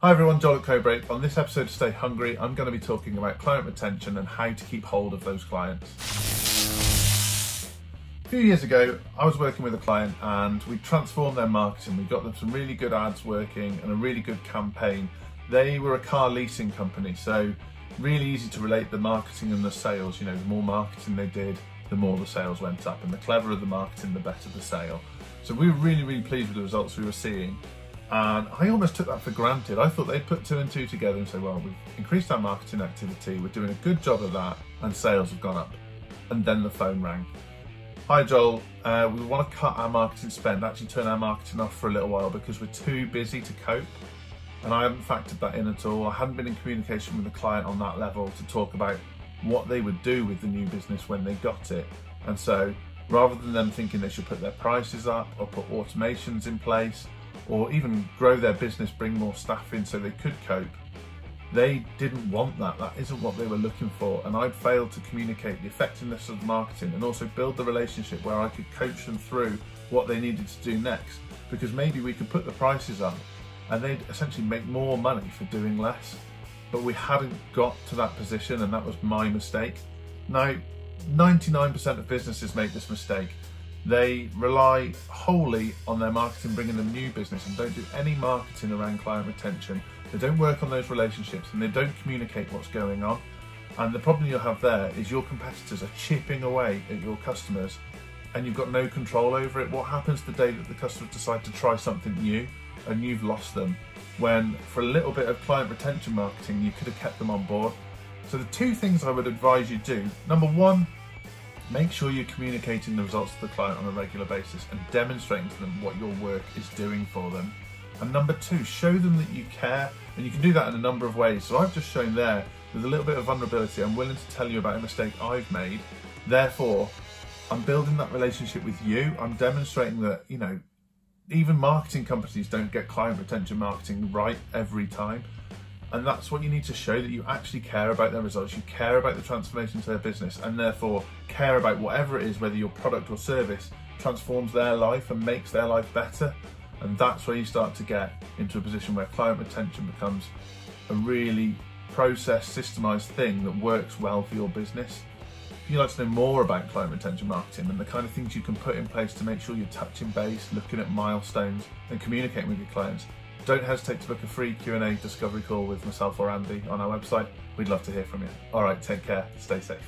Hi everyone, Joel at CodeBreak. On this episode of Stay Hungry, I'm going to be talking about client retention and how to keep hold of those clients. A few years ago, I was working with a client and we transformed their marketing. We got them some really good ads working and a really good campaign. They were a car leasing company, so really easy to relate the marketing and the sales. You know, the more marketing they did, the more the sales went up, and the cleverer the marketing, the better the sale. So we were really pleased with the results we were seeing. And I almost took that for granted. I thought they'd put two and two together and say, well, we've increased our marketing activity, we're doing a good job of that, and sales have gone up. And then the phone rang. Hi Joel, we want to cut our marketing spend, actually turn our marketing off for a little while because we're too busy to cope. And I hadn't factored that in at all. I hadn't been in communication with the client on that level to talk about what they would do with the new business when they got it. And so rather than them thinking they should put their prices up or put automations in place, or even grow their business, bring more staff in so they could cope, they didn't want that. That isn't what they were looking for. And I'd failed to communicate the effectiveness of the marketing and also build the relationship where I could coach them through what they needed to do next. Because maybe we could put the prices up and they'd essentially make more money for doing less. But we hadn't got to that position, and that was my mistake. Now, 99% of businesses make this mistake. They rely wholly on their marketing bringing them new business and don't do any marketing around client retention. They don't work on those relationships and they don't communicate what's going on. And the problem you'll have there is your competitors are chipping away at your customers and you've got no control over it. What happens the day that the customers decide to try something new and you've lost them, when for a little bit of client retention marketing you could have kept them on board? So the two things I would advise you do: number one, make sure you're communicating the results to the client on a regular basis and demonstrating to them what your work is doing for them. And number two, show them that you care, and you can do that in a number of ways. So I've just shown there, with a little bit of vulnerability, I'm willing to tell you about a mistake I've made. Therefore, I'm building that relationship with you. I'm demonstrating that, you know, even marketing companies don't get client retention marketing right every time. And that's what you need to show, that you actually care about their results, you care about the transformation to their business, and therefore care about whatever it is, whether your product or service transforms their life and makes their life better. And that's where you start to get into a position where client retention becomes a really processed, systemized thing that works well for your business. If you'd like to know more about client retention marketing and the kind of things you can put in place to make sure you're touching base, looking at milestones and communicating with your clients, don't hesitate to book a free Q&A discovery call with myself or Andy on our website. We'd love to hear from you. All right, take care, stay safe.